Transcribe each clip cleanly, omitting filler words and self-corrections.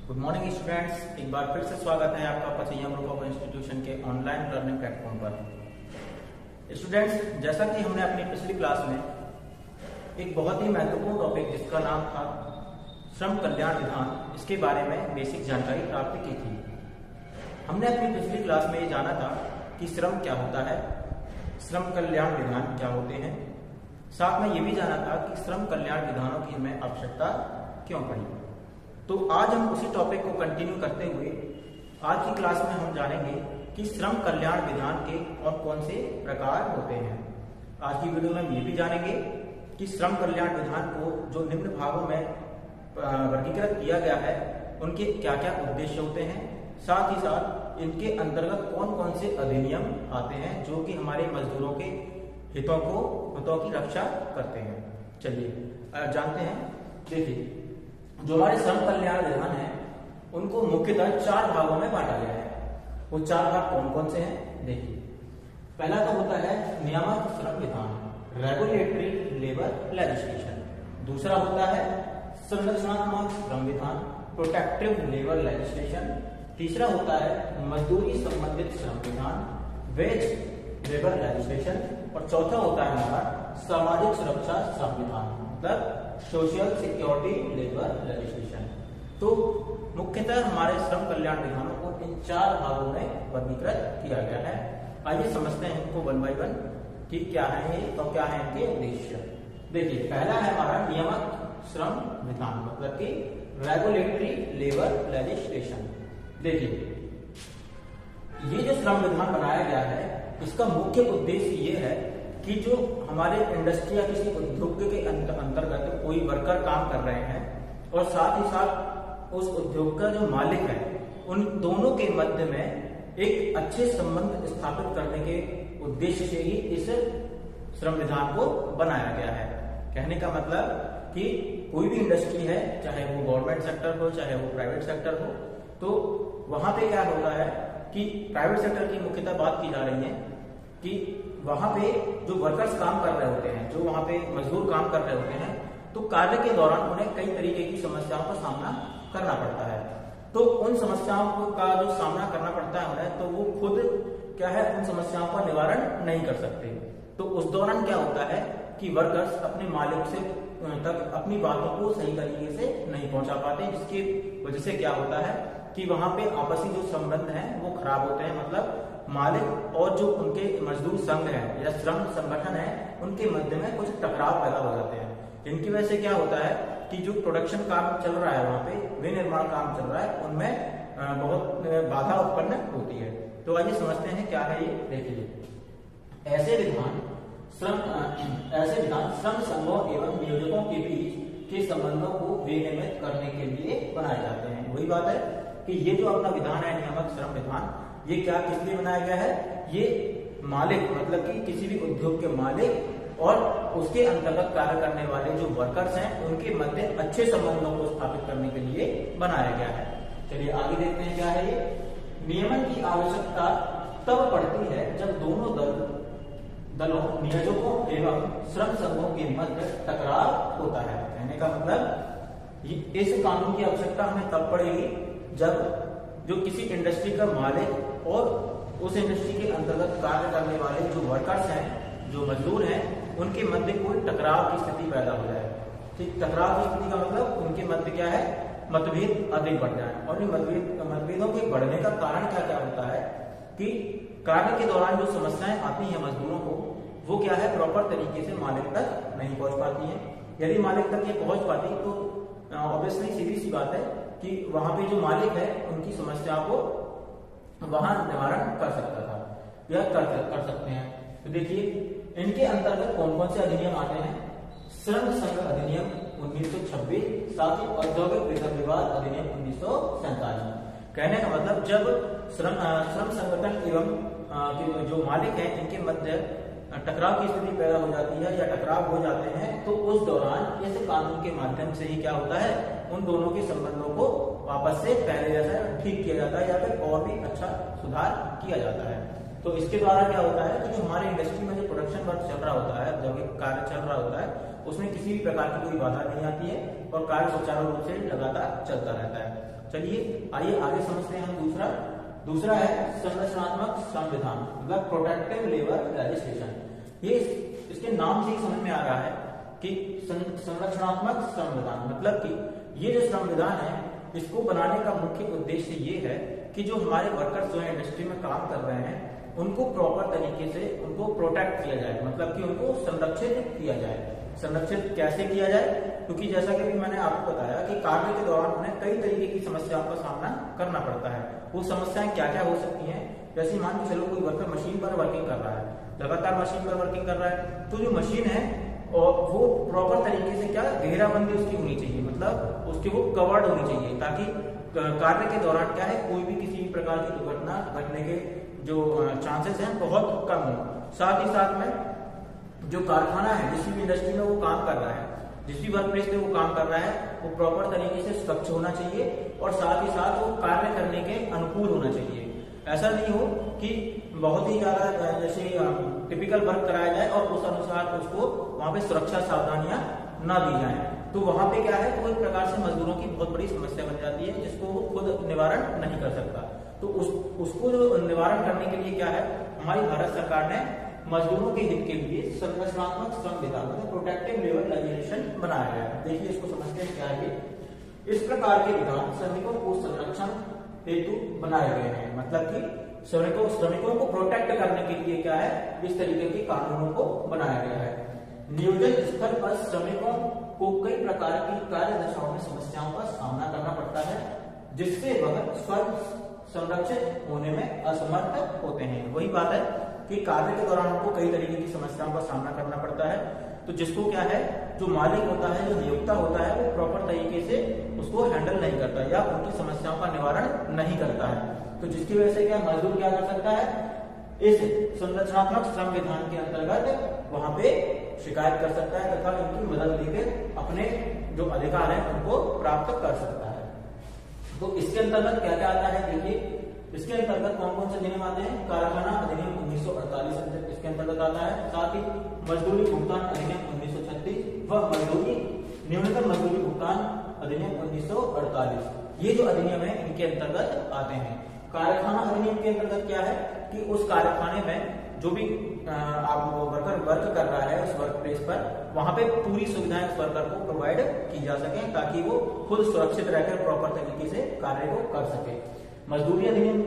Good morning students, एक बार फिर से स्वागत है आपका पचैया ग्रुप ऑफ इंस्टीट्यूशन के ऑनलाइन लर्निंग प्लेटफॉर्म पर। स्टूडेंट्स, जैसा कि हमने अपनी पिछली क्लास में एक बहुत ही महत्वपूर्ण टॉपिक जिसका नाम था श्रम कल्याण विधान, इसके बारे में बेसिक जानकारी प्राप्त की थी। हमने अपनी पिछली क्लास में ये जाना था कि श्रम क्या होता है, श्रम कल्याण विधान क्या होते हैं, साथ में ये भी जाना था कि श्रम कल्याण विधानों की हमें आवश्यकता क्यों पड़ी। तो आज हम उसी टॉपिक को कंटिन्यू करते हुए आज की क्लास में हम जानेंगे कि श्रम कल्याण विधान के और कौन से प्रकार होते हैं। आज की वीडियो में हम ये भी जानेंगे कि श्रम कल्याण विधान को जो निम्न भागों में वर्गीकृत किया गया है उनके क्या क्या उद्देश्य होते हैं, साथ ही साथ इनके अंतर्गत कौन कौन से अधिनियम आते हैं जो कि हमारे मजदूरों के हितों की रक्षा करते हैं। चलिए जानते हैं। देखिए, जो हमारे श्रम कल्याण विधान है उनको मुख्यतः 4 भागों में बांटा गया है। वो 4 भाग कौन कौन से हैं? देखिए, पहला तो होता है नियामक श्रम विधान, रेगुलेटरी लेबर लेजिस्लेशन। दूसरा होता है संरचनात्मक श्रम विधान, प्रोटेक्टिव लेबर लेजिस्लेशन। तीसरा होता है मजदूरी संबंधित श्रम विधान, वेज लेबर लेजिस्लेशन। और चौथा होता है हमारा सामाजिक सुरक्षा श्रम विधान, मतलब सोशल सिक्योरिटी लेबर लेजिस्लेशन। तो मुख्यतः हमारे श्रम कल्याण विधानों को इन 4 भागों में वर्गीकृत किया गया है। आइए समझते हैं इनको वन बाय वन कि क्या है ये और क्या है इनके उद्देश्य। देखिए, पहला है हमारा नियामक श्रम विधान, मतलब कि रेगुलेटरी लेबर लेजिस्लेशन। देखिए, ये जो श्रम विधान बनाया गया है इसका मुख्य उद्देश्य ये है कि जो हमारे इंडस्ट्री या किसी उद्योग के अंतर्गत कोई वर्कर काम कर रहे हैं और साथ ही साथ उस उद्योग का जो मालिक है, उन दोनों के मध्य में एक अच्छे संबंध स्थापित करने के उद्देश्य से ही इस श्रम विधान को बनाया गया है। कहने का मतलब कि कोई भी इंडस्ट्री है, चाहे वो गवर्नमेंट सेक्टर हो चाहे वो प्राइवेट सेक्टर हो, तो वहां पे क्या होता है कि प्राइवेट सेक्टर की मुख्यतः बात की जा रही है कि वहां पे जो वर्कर्स काम कर रहे होते हैं, जो वहां पे मजदूर काम कर रहे होते हैं, तो कार्य के दौरान उन्हें कई तरीके की समस्याओं का सामना करना पड़ता है। तो उन समस्याओं का जो सामना करना पड़ता है उन्हें, तो वो खुद क्या है उन समस्याओं का निवारण नहीं कर सकते। तो उस दौरान क्या होता है कि वर्कर्स अपने मालिक से तक अपनी बातों को सही तरीके से नहीं पहुंचा पाते, जिसकी वजह से क्या होता है कि वहां पे आपसी जो संबंध है वो खराब होते हैं। मतलब मालिक और जो उनके मजदूर संघ है या श्रम संगठन है उनके मध्य में कुछ टकराव पैदा हो जाते हैं। इनकी वजह से क्या होता है कि जो प्रोडक्शन काम चल रहा है, वहां पे विनिर्माण काम चल रहा है, उनमें बहुत बाधा उत्पन्न होती है। तो आइए समझते हैं क्या है ये। देखिए, ऐसे विधान श्रम संघों एवं नियोजकों के बीच के संबंधों को विनियमित करने के लिए बनाए जाते हैं। वही बात है कि ये जो अपना विधान है नियामक श्रम विधान, ये क्या किस लिए बनाया गया है? ये मालिक, मतलब कि किसी भी उद्योग के मालिक और उसके अंतर्गत कार्य करने वाले जो वर्कर्स हैं उनके मध्य अच्छे संबंधों को स्थापित करने के लिए बनाया गया है। चलिए आगे देखते हैं क्या है ये। नियमन की आवश्यकता तब पड़ती है जब दोनों दलों नियोजकों एवं श्रम संघों के मध्य टकराव होता है। कहने का मतलब इस कानून की आवश्यकता हमें तब पड़ेगी जब जो किसी इंडस्ट्री का मालिक और उस इंडस्ट्री के अंतर्गत कार्य करने वाले जो वर्कर्स हैं, जो मजदूर हैं, उनके मध्य कोई टकराव की स्थिति पैदा हो जाए। ठीक, टकराव की स्थिति का मतलब उनके मध्य क्या है, मतभेद अधिक बढ़ जाए। और इन मतभेदों के बढ़ने का कारण क्या क्या होता है कि कार्य के दौरान जो समस्याएं आती हैं मजदूरों को, वो क्या है प्रॉपर तरीके से मालिक तक नहीं पहुंच पाती है। यदि मालिक तक ये पहुंच पाती तो ऑब्वियसली सीधी सी बात है कि वहां पे जो मालिक है उनकी समस्या को वहां निवारण कर सकता था या कर सकते हैं। तो देखिए, इनके अंतर्गत कौन कौन से अधिनियम आते हैं? श्रम संघ अधिनियम 1926, साथ ही औद्योगिक वेतन विवाद अधिनियम 1947। कहने का मतलब जब श्रम संगठन एवं जो मालिक है इनके मध्य टकराव की स्थिति पैदा हो जाती है या टकराव हो जाते हैं, तो उस दौरान इस कानून के माध्यम से ही क्या होता है, उन दोनों के संबंधों को वापस से पहले जैसा ठीक किया जाता है या फिर और भी अच्छा सुधार किया जाता है। तो इसके द्वारा क्या होता है कि जो हमारे इंडस्ट्री में जो प्रोडक्शन वर्क चल रहा होता है, औद्योगिक कार्य चल रहा होता है, उसमें किसी भी प्रकार की कोई बाधा नहीं आती है और कार्य सुचारू रूप से लगातार चलता रहता है। चलिए आइए आगे समझते हैं हम दूसरा है संरचनात्मक संविधान मतलब प्रोटेक्टिव लेबर लेजिस्लेशन। ये इसके नाम से ही समझ में आ रहा है कि संरचनात्मक संविधान मतलब कि ये जो संविधान है इसको बनाने का मुख्य उद्देश्य ये है कि जो हमारे वर्कर्स जो है इंडस्ट्री में काम कर रहे हैं उनको प्रॉपर तरीके से उनको प्रोटेक्ट किया जाए, मतलब कि उनको संरक्षित किया जाए। संरक्षित कैसे किया जाए? क्योंकि जैसा कि मैंने आपको बताया कि कार्य के दौरान उन्हें कई तरीके की समस्याओं का सामना करना पड़ता है। वो समस्याएं क्या क्या हो सकती हैं? जैसे मान के चलो कोई वर्कर मशीन पर वर्किंग कर रहा है, लगातार मशीन पर वर्किंग कर रहा है, तो जो मशीन है और वो प्रॉपर तरीके से क्या घेराबंदी उसकी होनी चाहिए, मतलब उसकी वो कवर्ड होनी चाहिए ताकि कार्य के दौरान क्या है कोई भी किसी भी प्रकार की दुर्घटना घटने के जो चांसेस हैं बहुत कम हो। साथ ही साथ में जो कारखाना है जिस भी इंडस्ट्री में वो काम कर रहा है, जिस भी वर्क प्लेस पे वो काम कर रहा है वो प्रॉपर तरीके से स्वच्छ होना चाहिए और साथ ही साथ वो कार्य करने के अनुकूल होना चाहिए। ऐसा नहीं हो कि बहुत ही ज्यादा जैसे टिपिकल वर्क कराया जाए और उस अनुसार उसको वहां पे सुरक्षा सावधानियां ना दी जाए, तो वहां पे क्या है वो एक प्रकार से मजदूरों की बहुत बड़ी समस्या बन जाती है जिसको वो खुद निवारण नहीं कर सकता। तो उसको जो निवारण करने के लिए क्या है हमारी भारत सरकार ने मजदूरों के हित के लिए संरचनात्मक संविधान मतलब प्रोटेक्टिव लेबर लेजिस्लेशन बनाया गया है। देखिए इसको समझते हैं क्या है। इस प्रकार के विधान श्रमिकों को संरक्षण हेतु बनाए गए हैं, मतलब कि श्रमिकों को प्रोटेक्ट करने के लिए क्या है इस तरीके के कानूनों को बनाया गया है। नियोजन स्थल पर श्रमिकों को कई प्रकार की कार्य दशाओं में समस्याओं का सामना करना पड़ता है जिससे वह स्वयं संरक्षित होने में असमर्थ होते हैं। वही बात है कि कार्य के दौरान उनको कई तरीके की समस्याओं का सामना करना पड़ता है, तो जिसको क्या है जो मालिक होता है जो नियोक्ता होता है वो प्रॉपर तरीके से उसको हैंडल नहीं करता या उनकी समस्याओं का निवारण नहीं करता है। तो जिसकी वजह से क्या मजदूर क्या कर सकता है इस संरचनात्मक संविधान के अंतर्गत वहां पे शिकायत कर सकता है तथा इनकी मदद लेकर अपने जो अधिकार है उनको प्राप्त कर सकता है। तो इसके अंतर्गत क्या क्या आता है देखिए, इसके अंतर्गत कौन कौन से अधिनियम आते हैं? कारखाना अधिनियम 1948 इसके अंतर्गत आता है, साथ ही मजदूरी भुगतान अधिनियम 1936 व मजदूरी न्यूनतम मजदूरी भुगतान अधिनियम 1948। ये जो अधिनियम है इनके अंतर्गत आते हैं। कारखाना अधिनियम के अंतर्गत क्या है कि उस कारखाने में जो भी आप वर्कर वर्क कर रहा है उस वर्क प्लेस पर वहां पे पूरी सुविधाएं उस वर्कर को प्रोवाइड की जा सके ताकि वो खुद सुरक्षित रहकर प्रॉपर तरीके से कार्य को कर सके। मजदूरी अधिनियम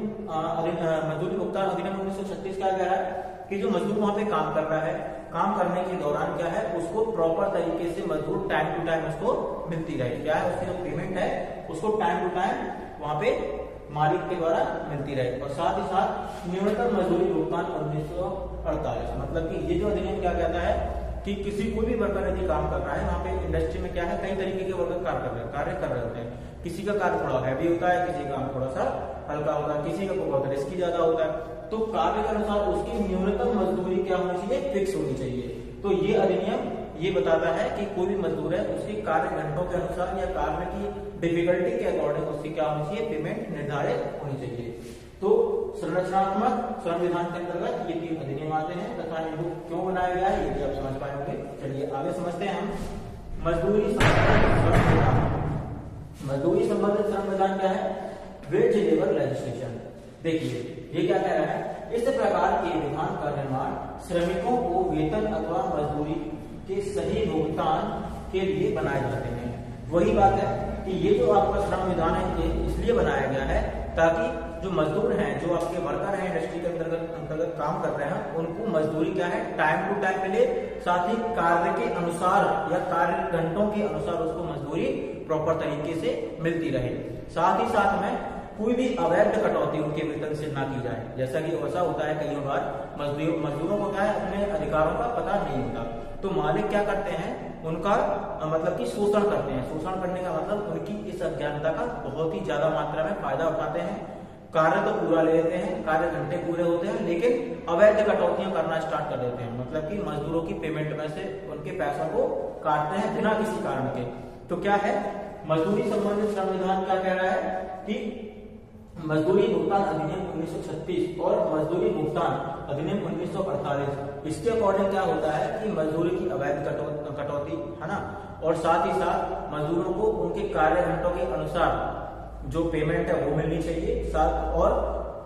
मजदूरी भुगतान अधिनियम 1936 क्या कह रहा है कि जो मजदूर वहां पे काम कर रहा है काम करने के दौरान क्या है उसको प्रॉपर तरीके से मजदूर टाइम टू टाइम उसको मिलती रहे, क्या है उसकी जो पेमेंट है उसको टाइम टू टाइम वहां पे मालिक के द्वारा मिलती रहे। और साथ ही साथ न्यूनतम मजदूरी भुगतान 1948 मतलब कि ये जो अधिनियम क्या कहता है कि किसी कोई भी वर्कर यदि काम कर रहा है वहां पे इंडस्ट्री में क्या है कई तरीके के वर्कर कार्य कर रहे होते हैं। किसी का कार्य थोड़ा हैवी होता है, किसी का काम थोड़ा सा हल्का होता है, किसी का बहुत रिस्की ज्यादा होता है, तो कार्य के अनुसार उसकी न्यूनतम मजदूरी क्या होनी चाहिए फिक्स होनी चाहिए। तो ये अधिनियम ये बताता है कि कोई भी मजदूर है उसके कार्य घंटों के अनुसार या कार्य की डिफिकल्टी के अकॉर्डिंग उसकी क्या होनी चाहिए पेमेंट निर्धारित होनी चाहिए। तो संरचनात्मक संविधान के अंतर्गत ये 3 अधिनियम आते हैं तथा इनको क्यों बनाया गया है ये भी आप समझ पाएंगे। चलिए आगे समझते हैं हम मजदूरी संबंधित संविधान। मजदूरी संबंधित संविधान क्या है? Veg labour legislation. देखिए ये क्या कह रहा है, इस प्रकार के विधान का निर्माण श्रमिकों को वेतन अथवा मजदूरी के सही भुगतान के लिए बनाए जाते हैं। वही बात है कि ये जो आपका श्रम विधान है ये इसलिए बनाया गया है ताकि जो मजदूर हैं जो आपके वर्कर हैं इंडस्ट्री के अंतर्गत काम कर रहे हैं उनको मजदूरी क्या है टाइम टू टाइम मिले, साथ ही कार्य के अनुसार या कार्य घंटों के अनुसार उसको मजदूरी प्रॉपर तरीके से मिलती रहे। साथ ही साथ में कोई भी अवैध कटौती उनके वेतन से ना की जाए। जैसा कि ऐसा होता है कई बार मजदूरों को क्या है अपने अधिकारों का पता नहीं होता, तो मालिक क्या करते हैं उनका मतलब कि शोषण करते हैं। शोषण करने का मतलब उनकी इस अज्ञानता का बहुत ही ज्यादा मात्रा में फायदा उठाते हैं। कार्य तो पूरा ले लेते हैं, कार्य घंटे पूरे होते हैं, लेकिन अवैध कटौतियां करना स्टार्ट कर देते हैं, मतलब कि मजदूरों की पेमेंट में से उनके पैसों को काटते हैं बिना किसी कारण के। तो क्या है मजदूरी संबंधित संविधान क्या कह रहा है कि मजदूरी भुगतान अधिनियम 1936 और मजदूरी भुगतान अधिनियम 1948, इसके अकॉर्डिंग क्या होता है कि मजदूरी की अवैध कटौती है ना, और साथ ही साथ मजदूरों को उनके कार्य घंटों के अनुसार जो पेमेंट है वो मिलनी चाहिए, साथ और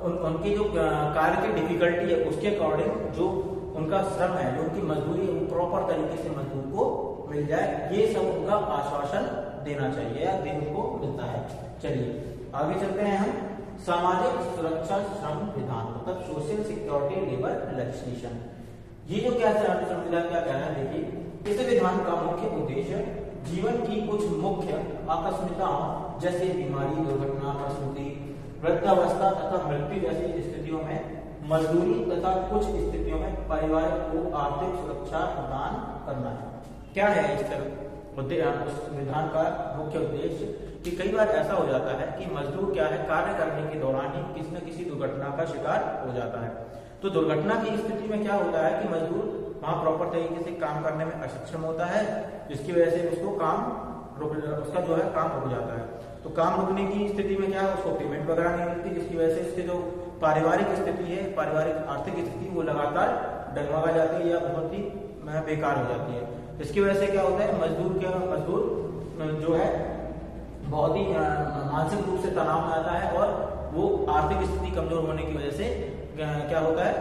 उनकी जो कार्य की डिफिकल्टी है उसके अकॉर्डिंग जो उनका श्रम है, जो उनकी मजदूरी है वो प्रॉपर तरीके से मजदूर को मिल जाए, ये सब उनका आश्वासन देना चाहिए या दिन को मिलता है। चलिए आगे चलते हैं हम सामाजिक सुरक्षा श्रम विधान, मतलब सोशल सिक्योरिटी लेबर लेजिस्लेशन। ये जो क्या संविधान क्या कह रहा है, देखिए इस विधान का मुख्य उद्देश्य जीवन की कुछ मुख्य आकस्मिकताओं जैसे बीमारी, दुर्घटना, प्रसूति, वृद्धावस्था तथा मृत्यु जैसी स्थितियों में मजदूरी तथा कुछ स्थितियों में परिवार को आर्थिक सुरक्षा प्रदान करना है। क्या है इस विधान का मुख्य उद्देश्य कि कई बार ऐसा हो जाता है कि मजदूर क्या है कार्य करने के दौरान ही किसी न किसी दुर्घटना का शिकार हो जाता है। तो दुर्घटना की स्थिति में क्या होता है कि मजदूर वहां प्रॉपर तरीके से काम करने में अक्षम होता है, जिसकी वजह से उसको उसका जो है काम रुक जाता है। तो काम रुकने की स्थिति में क्या है, उसको पेमेंट वगैरह नहीं मिलती, जिसकी वजह से उसके जो पारिवारिक स्थिति है, पारिवारिक आर्थिक स्थिति वो लगातार डगमगा जाती है या बहुत ही बेकार हो जाती है। इसकी वजह से क्या होता है, मजदूर जो है बहुत ही मानसिक रूप से तनाव में आता है और वो आर्थिक स्थिति कमजोर होने की वजह से क्या होता है